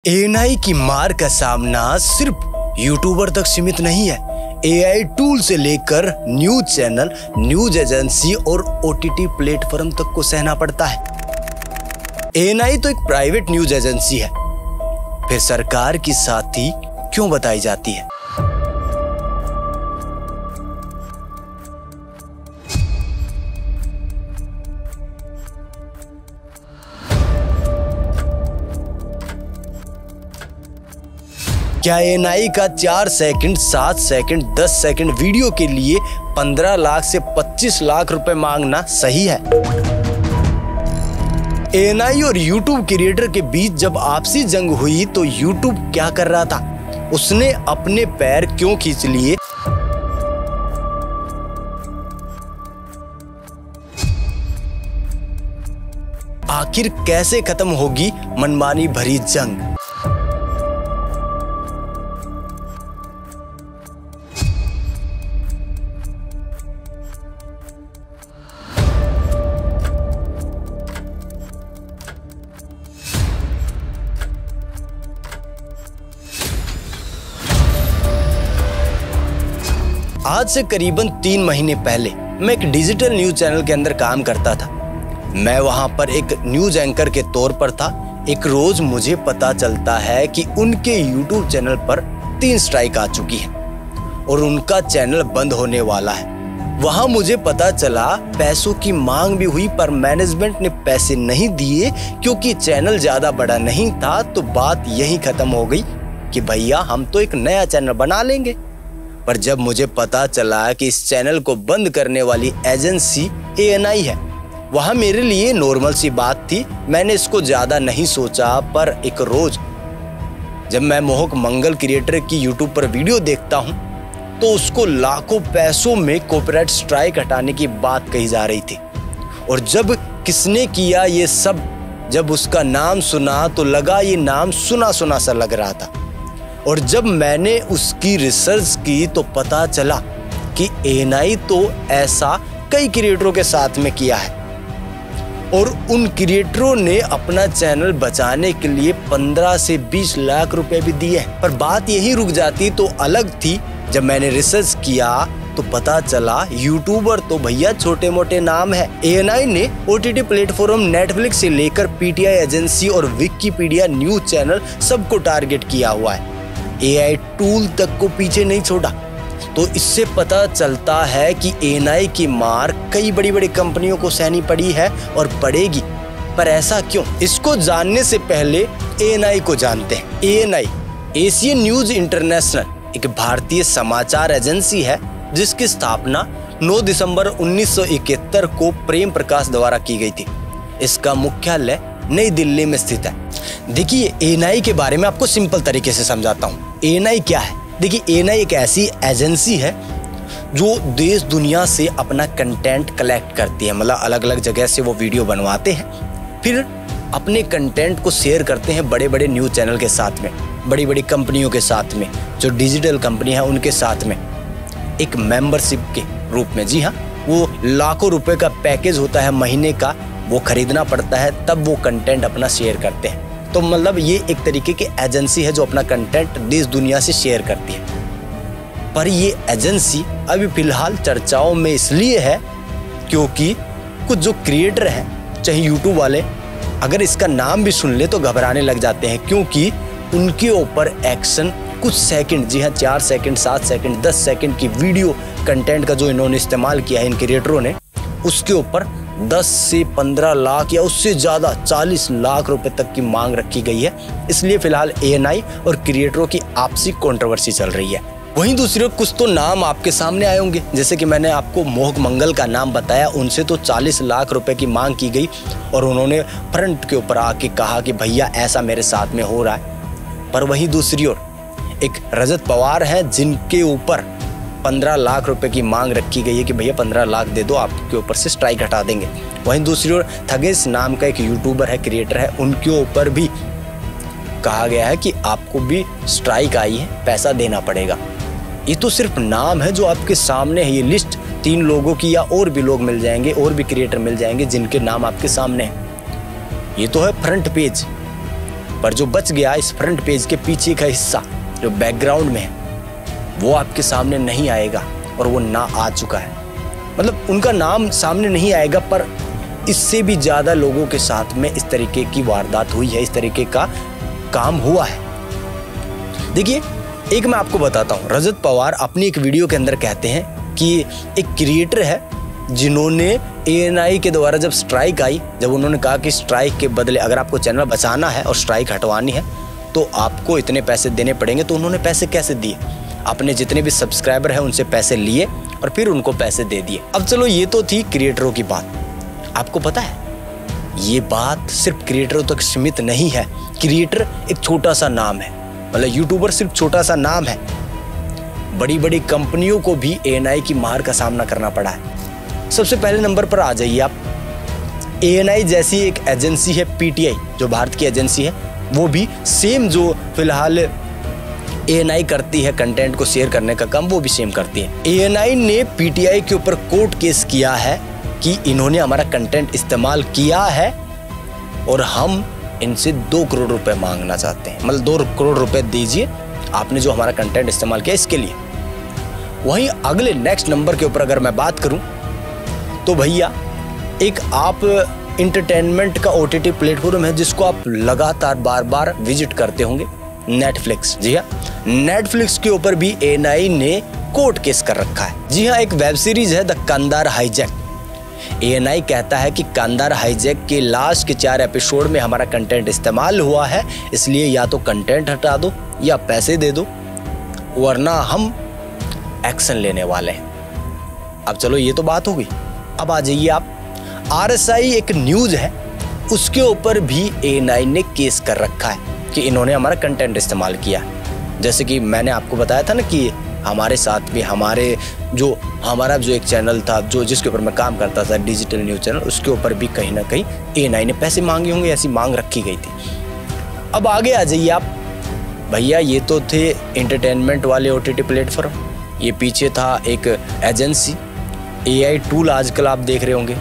ANI की मार का सामना सिर्फ यूट्यूबर तक सीमित नहीं है। एआई टूल से लेकर न्यूज चैनल, न्यूज एजेंसी और ओटीटी प्लेटफॉर्म तक को सहना पड़ता है। एएनआई तो एक प्राइवेट न्यूज एजेंसी है, फिर सरकार की साथी क्यों बताई जाती है? क्या एएनआई का 4 सेकंड, 7 सेकंड, 10 सेकंड वीडियो के लिए 15 लाख से 25 लाख रुपए मांगना सही है? एएनआई और यूट्यूब क्रिएटर के बीच जब आपसी जंग हुई तो यूट्यूब क्या कर रहा था? उसने अपने पैर क्यों खींच लिए? आखिर कैसे खत्म होगी मनमानी भरी जंग? आज से करीबन 3 महीने पहले मैं एक डिजिटल न्यूज चैनल के अंदर काम करता था। मैं वहां पर एक न्यूज एंकर के तौर पर था। एक रोज मुझे पता चलता है कि उनके यूट्यूब चैनल पर 3 स्ट्राइक आ चुकी है और उनका चैनल बंद होने वाला है। वहां मुझे पता चला पैसों की मांग भी हुई, पर मैनेजमेंट ने पैसे नहीं दिए क्योंकि चैनल ज्यादा बड़ा नहीं था। तो बात यहीं खत्म हो गई कि भैया हम तो एक नया चैनल बना लेंगे। पर जब मुझे पता चला कि इस चैनल को बंद करने वाली एजेंसी एएनआई है, वहां मेरे लिए नॉर्मल सी बात थी। मैंने इसको ज्यादा नहीं सोचा। पर एक रोज जब मैं मोहक मंगल क्रिएटर की यूट्यूब पर वीडियो देखता हूं तो उसको लाखों पैसों में कॉपीराइट स्ट्राइक हटाने की बात कही जा रही थी। और जब किसने किया ये सब, जब उसका नाम सुना तो लगा ये नाम सुना सुना सा लग रहा था। और जब मैंने उसकी रिसर्च की तो पता चला कि एएनआई तो ऐसा कई क्रिएटरों के साथ में किया है और उन क्रिएटरों ने अपना चैनल बचाने के लिए 15 से 20 लाख रुपए भी दिए। पर बात यही रुक जाती तो अलग थी। जब मैंने रिसर्च किया तो पता चला यूट्यूबर तो भैया छोटे मोटे नाम है। एएनआई ने ओटीटी प्लेटफॉर्म नेटफ्लिक्स से लेकर पीटीआई एजेंसी और विकिपीडिया न्यूज चैनल सबको टारगेट किया हुआ है। एआई टूल तक को पीछे नहीं छोड़ा। तो इससे पता चलता है कि एएनआई की मार कई बड़ी बड़ी कंपनियों को सहनी पड़ी है और पड़ेगी। पर ऐसा क्यों? इसको जानने से पहले एएनआई को जानते हैं। एएनआई एशियन न्यूज इंटरनेशनल एक भारतीय समाचार एजेंसी है जिसकी स्थापना 9 दिसंबर 1971 को प्रेम प्रकाश द्वारा की गई थी। इसका मुख्यालय नई दिल्ली में स्थित है। देखिए, एएनआई के बारे में आपको सिंपल तरीके से समझाता हूँ। एएनआई क्या है? देखिए, एएनआई एक ऐसी एजेंसी है जो देश दुनिया से अपना कंटेंट कलेक्ट करती है। मतलब अलग अलग जगह से वो वीडियो बनवाते हैं, फिर अपने कंटेंट को शेयर करते हैं बड़े बड़े न्यूज चैनल के साथ में, बड़ी बड़ी कंपनियों के साथ में, जो डिजिटल कंपनी है उनके साथ में, एक मेंबरशिप के रूप में। जी हाँ, वो लाखों रुपए का पैकेज होता है महीने का, वो खरीदना पड़ता है, तब वो कंटेंट अपना शेयर करते हैं। तो मतलब ये एक तरीके की एजेंसी है जो अपना कंटेंट देश दुनिया से शेयर करती है। पर ये एजेंसी अभी फिलहाल चर्चाओं में इसलिए है क्योंकि कुछ जो क्रिएटर हैं, चाहे यूट्यूब वाले, अगर इसका नाम भी सुन ले तो घबराने लग जाते हैं क्योंकि उनके ऊपर एक्शन कुछ सेकंड, जी हाँ 4 सेकंड, 7 सेकंड, 10 सेकंड की वीडियो कंटेंट का जो इन्होंने इस्तेमाल किया है इन क्रिएटरों ने, उसके ऊपर 10 से 15 लाख या उससे ज़्यादा 40 लाख रुपए तक की मांग रखी गई है। इसलिए फिलहाल एएनआई और क्रिएटरों की आपसी कंट्रोवर्सी चल रही है। वहीं दूसरी ओर कुछ तो नाम आपके सामने आए होंगे, जैसे कि मैंने आपको मोहक मंगल का नाम बताया। उनसे तो 40 लाख रुपए की मांग की गई और उन्होंने फ्रंट के ऊपर आके कहा कि भैया ऐसा मेरे साथ में हो रहा है। पर वहीं दूसरी ओर एक रजत पवार है जिनके ऊपर 15 लाख रुपए की मांग रखी गई है कि भैया 15 लाख दे दो, आपके ऊपर से स्ट्राइक हटा देंगे। वहीं दूसरी ओर थगेश नाम का एक यूट्यूबर है, क्रिएटर है, उनके ऊपर भी कहा गया है कि आपको भी स्ट्राइक आई है, पैसा देना पड़ेगा। ये तो सिर्फ नाम है जो आपके सामने है। ये लिस्ट 3 लोगों की या और भी लोग मिल जाएंगे, और भी क्रिएटर मिल जाएंगे जिनके नाम आपके सामने है। ये तो है फ्रंट पेज। पर जो बच गया इस फ्रंट पेज के पीछे का हिस्सा जो बैकग्राउंड में है वो आपके सामने नहीं आएगा, और वो ना आ चुका है। मतलब उनका नाम सामने नहीं आएगा, पर इससे भी ज़्यादा लोगों के साथ में इस तरीके की वारदात हुई है, इस तरीके का काम हुआ है। देखिए, एक मैं आपको बताता हूँ, रजत पवार अपनी एक वीडियो के अंदर कहते हैं कि एक क्रिएटर है जिन्होंने ANI के द्वारा जब स्ट्राइक आई, जब उन्होंने कहा कि स्ट्राइक के बदले अगर आपको चैनल बचाना है और स्ट्राइक हटवानी है तो आपको इतने पैसे देने पड़ेंगे, तो उन्होंने पैसे कैसे दिए? अपने जितने भी सब्सक्राइबर हैं उनसे पैसे लिए और फिर उनको पैसे दे दिए। अब चलो, ये तो थी क्रिएटरों की बात। आपको पता है ये बात सिर्फ क्रिएटरों तक सीमित नहीं है। क्रिएटर एक छोटा सा नाम है, मतलब यूट्यूबर सिर्फ छोटा सा नाम है। बड़ी बड़ी कंपनियों को भी ANI की मार का सामना करना पड़ा है। सबसे पहले नंबर पर आ जाइए आप, ANI जैसी एक एजेंसी है PTI, जो भारत की एजेंसी है, वो भी सेम जो फिलहाल ANI करती है कंटेंट को शेयर करने का काम, वो भी सेम करती है। ANI ने PTI के ऊपर कोर्ट केस किया है कि इन्होंने हमारा कंटेंट इस्तेमाल किया है और हम इनसे 2 करोड़ रुपए मांगना चाहते हैं, मतलब 2 करोड़ रुपए दीजिए आपने जो हमारा कंटेंट इस्तेमाल किया इसके लिए। वहीं अगले नेक्स्ट नंबर के ऊपर अगर मैं बात करूं तो भैया, एक आप इंटरटेनमेंट का OTT प्लेटफॉर्म है जिसको आप लगातार बार बार विजिट करते होंगे, नेटफ्लिक्स। जी हाँ, नेटफ्लिक्स के ऊपर भी ANI ने कोर्ट केस कर रखा है। जी हाँ, एक वेब सीरीज है द कांदार हाईजैक। ANI कहता है कि कांदार हाईजैक के लास्ट के 4 एपिसोड में हमारा कंटेंट इस्तेमाल हुआ है, इसलिए या तो कंटेंट हटा दो या पैसे दे दो, वरना हम एक्शन लेने वाले हैं। अब चलो, ये तो बात हो गई। अब आ जाइए आप, RSI एक न्यूज है, उसके ऊपर भी ANI ने केस कर रखा है कि इन्होंने हमारा कंटेंट इस्तेमाल किया। जैसे कि मैंने आपको बताया था ना कि हमारे साथ भी हमारा जो एक चैनल था जो जिसके ऊपर मैं काम करता था, डिजिटल न्यूज़ चैनल, उसके ऊपर भी कहीं ना कहीं ANI ने पैसे मांगे होंगे, ऐसी मांग रखी गई थी। अब आगे आ जाइए आप भैया, ये तो थे एंटरटेनमेंट वाले OTT प्लेटफॉर्म, ये पीछे था एक एजेंसी AI टूल, आजकल आप देख रहे होंगे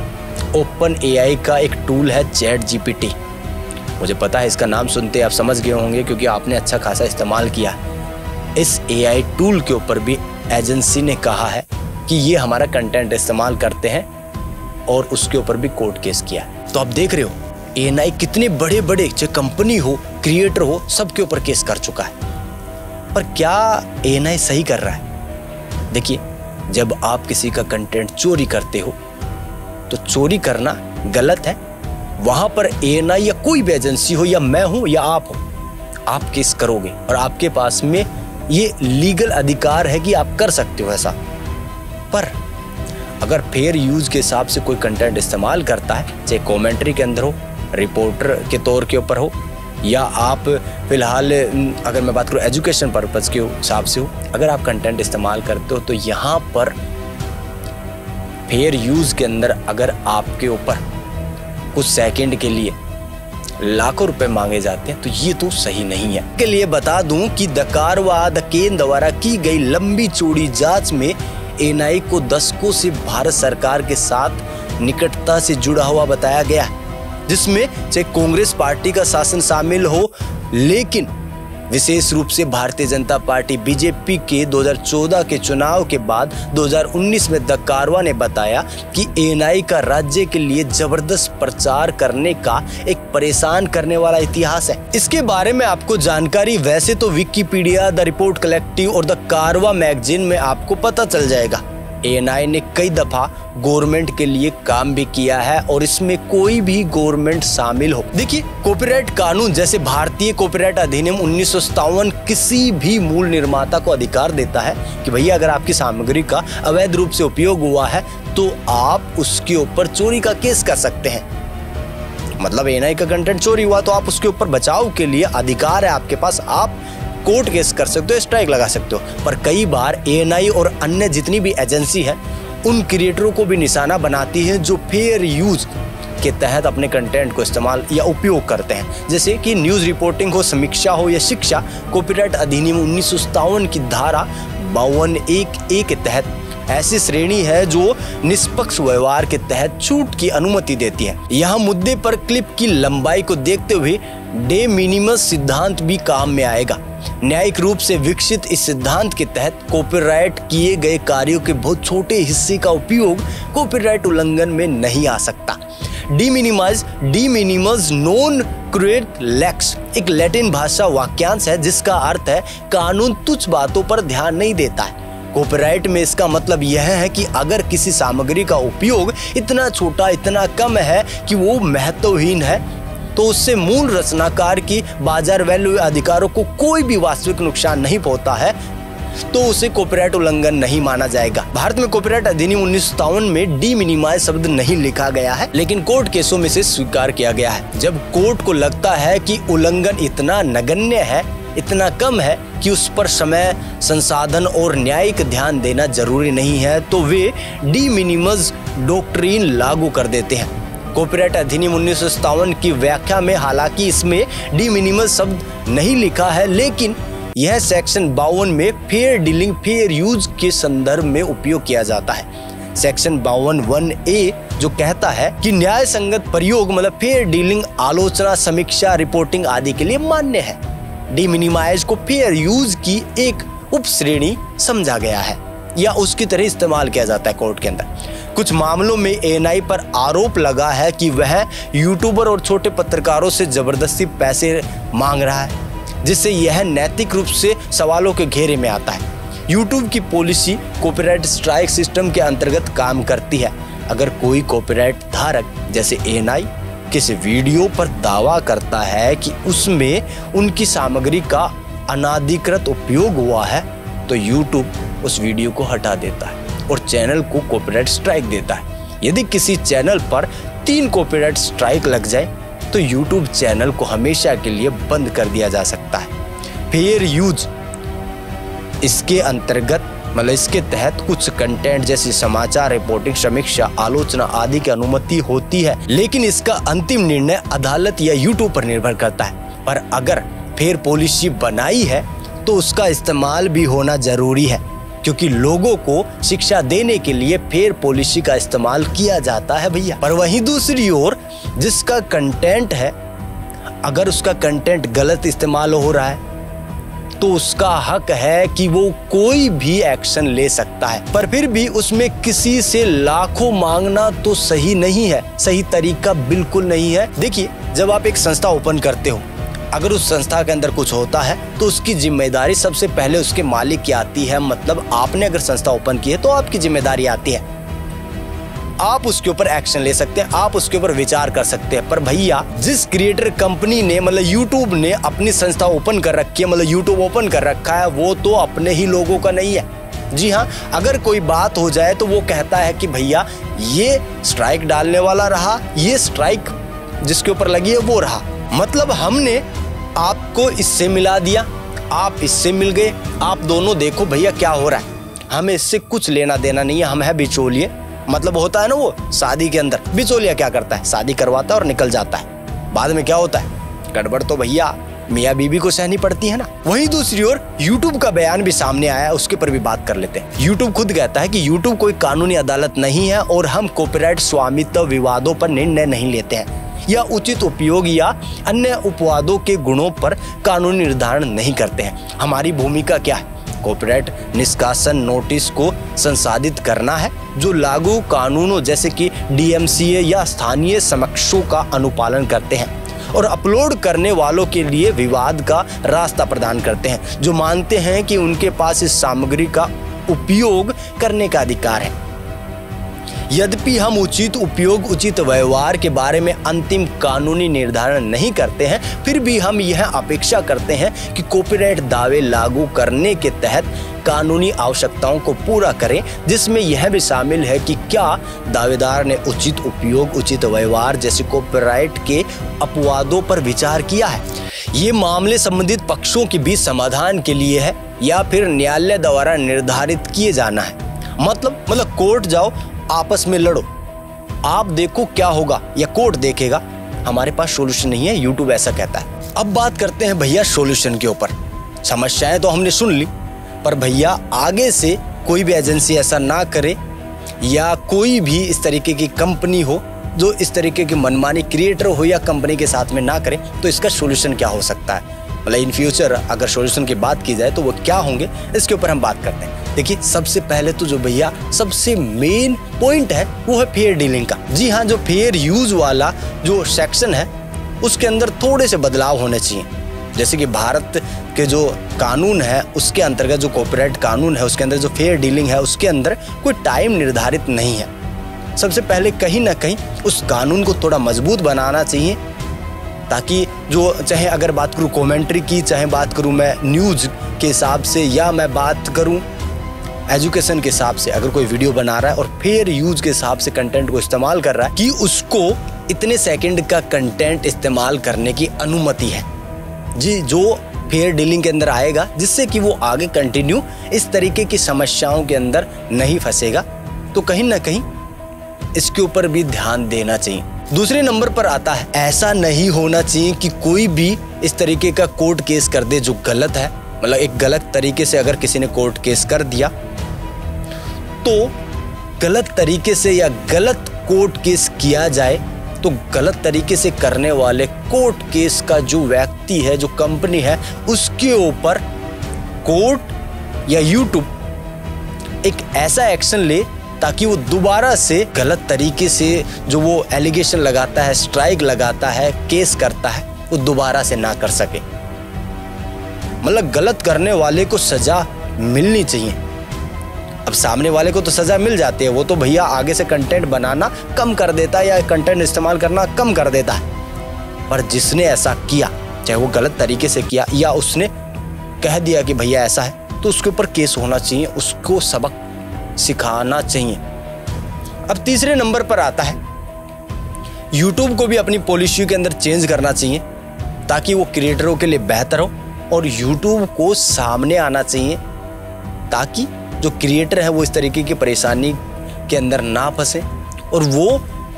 OpenAI का एक टूल है ChatGPT। मुझे पता है इसका नाम सुनते आप समझ गए होंगे क्योंकि आपने अच्छा खासा इस्तेमाल किया। इस AI टूल के ऊपर भी एजेंसी ने कहा है कि ये हमारा कंटेंट इस्तेमाल करते हैं और उसके ऊपर भी कोर्ट केस किया है। तो आप देख रहे हो ANI कितने बड़े बड़े, चाहे कंपनी हो, क्रिएटर हो, सबके ऊपर केस कर चुका है। पर क्या ANI सही कर रहा है? देखिए, जब आप किसी का कंटेंट चोरी करते हो तो चोरी करना गलत है। वहां पर ANI या कोई भी एजेंसी हो, या मैं हूं या आप हो, आप केस करोगे और आपके पास में ये लीगल अधिकार है कि आप कर सकते हो ऐसा। पर अगर फेयर यूज के हिसाब से कोई कंटेंट इस्तेमाल करता है, चाहे कमेंट्री के अंदर हो, रिपोर्टर के तौर के ऊपर हो, या आप फिलहाल अगर मैं बात करूँ एजुकेशन पर्पज़ के हिसाब से हो, अगर आप कंटेंट इस्तेमाल करते हो तो यहाँ पर फेयर यूज़ के अंदर अगर आपके ऊपर कुछ सेकंड के लिए लाखों रुपए मांगे जाते हैं तो ये तो सही नहीं है। के लिए बता दूं कि द कारवा द केन द्वारा की गई लंबी चौड़ी जांच में ANI को दशकों से भारत सरकार के साथ निकटता से जुड़ा हुआ बताया गया, जिसमें चाहे कांग्रेस पार्टी का शासन शामिल हो, लेकिन विशेष रूप से भारतीय जनता पार्टी BJP के 2014 के चुनाव के बाद 2019 में द कारवा ने बताया कि ANI का राज्य के लिए जबरदस्त प्रचार करने का एक परेशान करने वाला इतिहास है। इसके बारे में आपको जानकारी वैसे तो विकिपीडिया, द रिपोर्ट कलेक्टिव और द कारवा मैगजीन में आपको पता चल जाएगा। ANI ने कई दफा गवर्नमेंट के लिए काम भी किया है और इसमें कोई भी गवर्नमेंट शामिल हो। देखिए, कॉपीराइट कानून जैसे भारतीय कॉपीराइट अधिनियम 1957 किसी भी मूल निर्माता को अधिकार देता है कि भैया अगर आपकी सामग्री का अवैध रूप से उपयोग हुआ है तो आप उसके ऊपर चोरी का केस कर सकते हैं। मतलब ANI का कंटेंट चोरी हुआ तो आप उसके ऊपर बचाव के लिए अधिकार है आपके पास, आप कोर्ट केस कर सकते हो, स्ट्राइक लगा सकते हो। पर कई बार ANI और अन्य जितनी भी एजेंसी है उन क्रिएटरों को भी निशाना बनाती है जो फेयर यूज के तहत अपने कंटेंट को इस्तेमाल या उपयोग करते हैं, जैसे कि न्यूज़ रिपोर्टिंग हो, समीक्षा हो या शिक्षा। कॉपीराइट अधिनियम 1957 की धारा 52(1)(a) के तहत ऐसी श्रेणी है जो निष्पक्ष व्यवहार के तहत छूट की अनुमति देती है। यहाँ मुद्दे पर क्लिप की लंबाई को देखते हुए डे मिनिमस सिद्धांत भी काम में आएगा। न्यायिक रूप से विकसित इस सिद्धांत के तहत कॉपीराइट किए गए कार्यों के बहुत छोटे हिस्से का उपयोग कॉपीराइट उल्लंघन में नहीं आ सकता। डी मिनिमस नॉन क्रुएट लेक्स एक लैटिन भाषा वाक्यांश है जिसका अर्थ है कानून तुच्छ बातों पर ध्यान नहीं देता है। कॉपीराइट में इसका मतलब यह है कि अगर किसी सामग्री का उपयोग इतना छोटा, इतना कम है कि वो महत्वहीन है, तो उससे मूल रचनाकार की बाजार वैल्यू अधिकारों को कोई भी वास्तविक नुकसान नहीं पहुंचता है, तो उसे कॉपीराइट उल्लंघन नहीं माना जाएगा। भारत में कॉपीराइट अधिनियम 1957 में डी मिनिमाइज शब्द नहीं लिखा गया है, लेकिन कोर्ट केसों में से स्वीकार किया गया है। जब कोर्ट को लगता है कि उल्लंघन इतना नगण्य है, इतना कम है कि उस पर समय, संसाधन और न्यायिक ध्यान देना जरूरी नहीं है, तो वे डी मिनिमस डॉक्ट्रिन लागू कर देते हैं। कॉपीराइट अधिनियम 1957 की व्याख्या में हालांकि इसमें डी मिनिमस शब्द नहीं लिखा है, लेकिन यह सेक्शन 52 में फेयर डीलिंग, फेयर यूज के संदर्भ में उपयोग किया जाता है। सेक्शन 52(1)(a) जो कहता है कि न्याय संगत प्रयोग मतलब फेयर डीलिंग आलोचना, समीक्षा, रिपोर्टिंग आदि के लिए मान्य है। डी मिनिमाइज को फेयर यूज की एक उप श्रेणी समझा गया है या उसकी तरह इस्तेमाल किया जाता है कोर्ट के अंदर। कुछ मामलों में एएनआई पर आरोप लगा है कि वह यूट्यूबर और छोटे पत्रकारों से जबरदस्ती पैसे मांग रहा है, जिससे यह नैतिक रूप से सवालों के घेरे में आता है। यूट्यूब की पॉलिसी कॉपीराइट स्ट्राइक सिस्टम के अंतर्गत काम करती है। अगर कोई कॉपीराइट धारक जैसे एएनआई किसी वीडियो पर दावा करता है कि उसमें उनकी सामग्री का अनाधिकृत उपयोग हुआ है, तो यूट्यूब उस वीडियो को हटा देता है और चैनल को कॉपीराइट स्ट्राइक देता है। यदि किसी चैनल पर 3 कॉपीराइट स्ट्राइक लग जाए तो यूट्यूब चैनल को हमेशा के लिए बंद कर दिया जा सकता है। फेयर यूज इसके अंतर्गत मतलब इसके तहत कुछ कंटेंट जैसे समाचार, रिपोर्टिंग, समीक्षा, आलोचना आदि की अनुमति होती है, लेकिन इसका अंतिम निर्णय अदालत या यूट्यूब पर निर्भर करता है। पर अगर फेयर पॉलिसी बनाई है तो उसका इस्तेमाल भी होना जरूरी है, क्योंकि लोगों को शिक्षा देने के लिए फेयर पॉलिसी का इस्तेमाल किया जाता है भैया। पर वहीं दूसरी ओर जिसका कंटेंट है, अगर उसका कंटेंट गलत इस्तेमाल हो रहा है तो उसका हक है कि वो कोई भी एक्शन ले सकता है। पर फिर भी उसमें किसी से लाखों मांगना तो सही नहीं है, सही तरीका बिल्कुल नहीं है। देखिए, जब आप एक संस्था ओपन करते हो, अगर उस संस्था के अंदर कुछ होता है तो उसकी जिम्मेदारी सबसे पहले उसके मालिक की आती है। मतलब आपने अगर संस्था ओपन की है तो आपकी जिम्मेदारी आती है, आप उसके ऊपर एक्शन ले सकते हैं, आप उसके ऊपर विचार कर सकते हैं। पर भैया, जिस क्रिएटर कंपनी ने मतलब यूट्यूब ने अपनी संस्था ओपन कर रखी है, मतलब यूट्यूब ओपन कर रखा है, वो तो अपने ही लोगों का नहीं है। जी हाँ, अगर कोई बात हो जाए तो वो कहता है कि भैया ये स्ट्राइक डालने वाला रहा, ये स्ट्राइक जिसके ऊपर लगी है वो रहा। मतलब हमने आपको इससे मिला दिया, आप इससे मिल गए, आप दोनों देखो भैया क्या हो रहा है, हमें इससे कुछ लेना देना नहीं है, हम है बिचौलिए। मतलब होता है ना, वो शादी के अंदर बिचौलिया क्या करता है, शादी करवाता है और निकल जाता है। बाद में क्या होता है, गड़बड़ तो भैया मियाँ बीबी को सहनी पड़ती है ना। वहीं दूसरी ओर यूट्यूब का बयान भी सामने आया, उसके पर भी बात कर लेते हैं। यूट्यूब खुद कहता है कि यूट्यूब कोई कानूनी अदालत नहीं है और हम कॉपीराइट स्वामित्व विवादों पर निर्णय नहीं लेते हैं या उचित उपयोग या अन्य उपवादों के गुणों पर कानूनी निर्धारण नहीं करते हैं। हमारी भूमिका क्या है, कॉपीराइट निष्कासन नोटिस को संसाधित करना है जो लागू कानूनों जैसे कि डीएमसीए या स्थानीय समकक्षों का अनुपालन करते हैं और अपलोड करने वालों के लिए विवाद का रास्ता प्रदान करते हैं, जो मानते हैं कि उनके पास इस सामग्री का उपयोग करने का अधिकार है। यद्यपि हम उचित उपयोग, उचित व्यवहार के बारे में अंतिम कानूनी निर्धारण नहीं करते हैं, फिर भी हम यह अपेक्षा करते हैं कि कॉपीराइट दावे लागू करने के तहत कानूनी आवश्यकताओं को पूरा करें, जिसमें यह भी शामिल है कि क्या दावेदार ने उचित उपयोग, उचित व्यवहार जैसे कॉपीराइट के अपवादों पर विचार किया है। ये मामले संबंधित पक्षों के बीच समाधान के लिए है या फिर न्यायालय द्वारा निर्धारित किए जाना है। मतलब कोर्ट जाओ, आपस में लड़ो, आप देखो क्या होगा या कोर्ट देखेगा। हमारे पास सॉल्यूशन नहीं है, यूट्यूब ऐसा कहता है। अब बात करते हैं भैया सॉल्यूशन के ऊपर। समस्याएं तो हमने सुन ली, पर भैया आगे से कोई भी एजेंसी ऐसा ना करे या कोई भी इस तरीके की कंपनी हो जो इस तरीके की मनमानी क्रिएटर हो या कंपनी के साथ में ना करे, तो इसका सॉल्यूशन क्या हो सकता है, मतलब इन फ्यूचर अगर सॉल्यूशन की बात की जाए तो वो क्या होंगे, इसके ऊपर हम बात करते हैं। देखिए, सबसे पहले तो जो भैया सबसे मेन पॉइंट है वो है फेयर डीलिंग का। जी हाँ, जो फेयर यूज वाला जो सेक्शन है उसके अंदर थोड़े से बदलाव होने चाहिए। जैसे कि भारत के जो कानून है उसके अंतर्गत, जो कॉर्पोरेट कानून है उसके अंदर जो फेयर डीलिंग है उसके अंदर कोई टाइम निर्धारित नहीं है। सबसे पहले कहीं ना कहीं उस कानून को थोड़ा मजबूत बनाना चाहिए, ताकि जो चाहे अगर बात करूँ कमेंट्री की, चाहे बात करूँ मैं न्यूज़ के हिसाब से, या मैं बात करूँ एजुकेशन के हिसाब से, अगर कोई वीडियो बना रहा है और फेयर यूज के हिसाब से कंटेंट को इस्तेमाल कर रहा है कि उसको इतने सेकंड का कंटेंट इस्तेमाल करने की अनुमति है जी, जो फेयर डीलिंग के अंदर आएगा, जिससे कि वो आगे कंटिन्यू इस तरीके की समस्याओं के अंदर नहीं फंसेगा। तो कहीं ना कहीं इसके ऊपर भी ध्यान देना चाहिए। दूसरे नंबर पर आता है, ऐसा नहीं होना चाहिए कि कोई भी इस तरीके का कोर्ट केस कर दे जो गलत है। मतलब एक गलत तरीके से अगर किसी ने कोर्ट केस कर दिया तो गलत तरीके से या गलत कोर्ट केस किया जाए तो गलत तरीके से करने वाले कोर्ट केस का जो व्यक्ति है, जो कंपनी है, उसके ऊपर कोर्ट या यूट्यूब एक ऐसा एक्शन ले ताकि वो दोबारा से गलत तरीके से जो वो एलिगेशन लगाता है, स्ट्राइक लगाता है, केस करता है, वो दोबारा से ना कर सके। मतलब गलत करने वाले को सजा मिलनी चाहिए। अब सामने वाले को तो सजा मिल जाती है, वो तो भैया आगे से कंटेंट बनाना कम कर देता है या कंटेंट इस्तेमाल करना कम कर देता है। पर जिसने ऐसा किया, चाहे वो गलत तरीके से किया या उसने कह दिया कि भैया ऐसा है, तो उसके ऊपर केस होना चाहिए, उसको सबक सिखाना चाहिए। अब तीसरे नंबर पर आता है, YouTube को भी अपनी पॉलिसी के अंदर चेंज करना चाहिए ताकि वो क्रिएटरों के लिए बेहतर हो, और YouTube को सामने आना चाहिए ताकि जो क्रिएटर है वो इस तरीके की परेशानी के अंदर ना फंसे और वो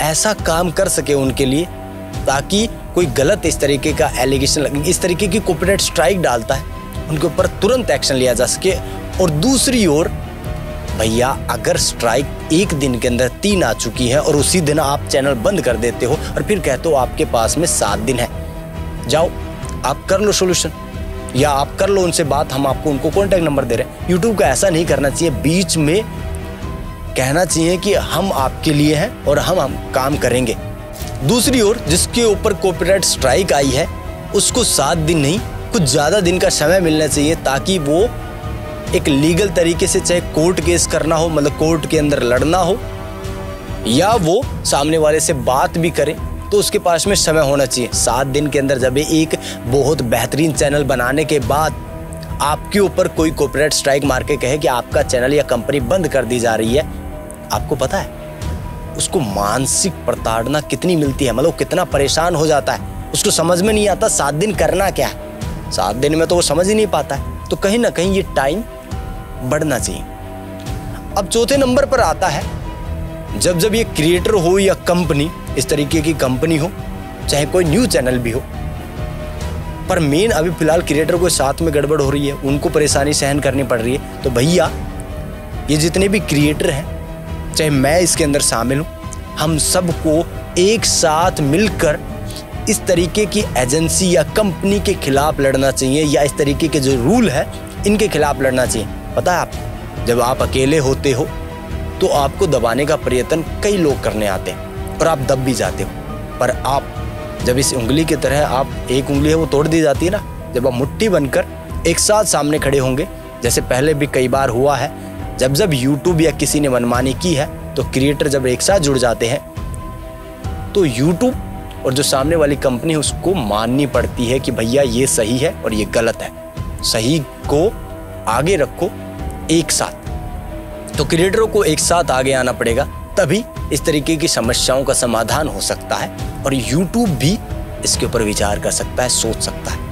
ऐसा काम कर सके उनके लिए, ताकि कोई गलत इस तरीके का एलिगेशन, इस तरीके की कॉपीराइट स्ट्राइक डालता है उनके ऊपर तुरंत एक्शन लिया जा सके। और दूसरी ओर भैया, अगर स्ट्राइक एक दिन के अंदर 3 आ चुकी है और उसी दिन आप चैनल बंद कर देते हो और फिर कहते हो आपके पास में 7 दिन है, जाओ आप कर लो सोल्यूशन, या आप कर लो उनसे बात, हम आपको उनको कॉन्टैक्ट नंबर दे रहे हैं। यूट्यूब को ऐसा नहीं करना चाहिए, बीच में कहना चाहिए कि हम आपके लिए हैं और हम काम करेंगे। दूसरी ओर जिसके ऊपर कॉपीराइट स्ट्राइक आई है उसको 7 दिन नहीं, कुछ ज़्यादा दिन का समय मिलना चाहिए ताकि वो एक लीगल तरीके से, चाहे कोर्ट केस करना हो, मतलब कोर्ट के अंदर लड़ना हो, या वो सामने वाले से बात भी करे, तो उसके पास में समय होना चाहिए। 7 दिन के अंदर जब एक बहुत बेहतरीन चैनल बनाने के बाद आपके ऊपर कोई कॉपीराइट स्ट्राइक मार के कहे कि आपका चैनल या कंपनी बंद कर दी जा रही है, आपको पता है उसको मानसिक प्रताड़ना कितनी मिलती है, मतलब कितना परेशान हो जाता है, उसको समझ में नहीं आता 7 दिन करना क्या है। 7 दिन में तो वो समझ ही नहीं पाता है। तो कहीं ना कहीं ये टाइम बढ़ना चाहिए। अब चौथे नंबर पर आता है, जब ये क्रिएटर हो या कंपनी, इस तरीके की कंपनी हो, चाहे कोई न्यूज़ चैनल भी हो, पर मेन अभी फिलहाल क्रिएटर को साथ में गड़बड़ हो रही है, उनको परेशानी सहन करनी पड़ रही है, तो भैया ये जितने भी क्रिएटर हैं, चाहे मैं इसके अंदर शामिल हूँ, हम सबको एक साथ मिलकर इस तरीके की एजेंसी या कंपनी के खिलाफ लड़ना चाहिए, या इस तरीके के जो रूल है इनके खिलाफ लड़ना चाहिए। पता है आप, जब आप अकेले होते हो तो आपको दबाने का प्रयत्न कई लोग करने आते हैं और आप दब भी जाते हो, पर आप जब इस उंगली की तरह आप एक उंगली है वो तोड़ दी जाती है ना, जब आप मुट्ठी बनकर एक साथ सामने खड़े होंगे, जैसे पहले भी कई बार हुआ है, जब यूट्यूब या किसी ने मनमानी की है तो क्रिएटर जब एक साथ जुड़ जाते हैं तो यूट्यूब और जो सामने वाली कंपनी है उसको माननी पड़ती है कि भैया ये सही है और ये गलत है, सही को आगे रखो एक साथ। तो क्रिएटरों को एक साथ आगे आना पड़ेगा, तभी इस तरीके की समस्याओं का समाधान हो सकता है और यूट्यूब भी इसके ऊपर विचार कर सकता है, सोच सकता है।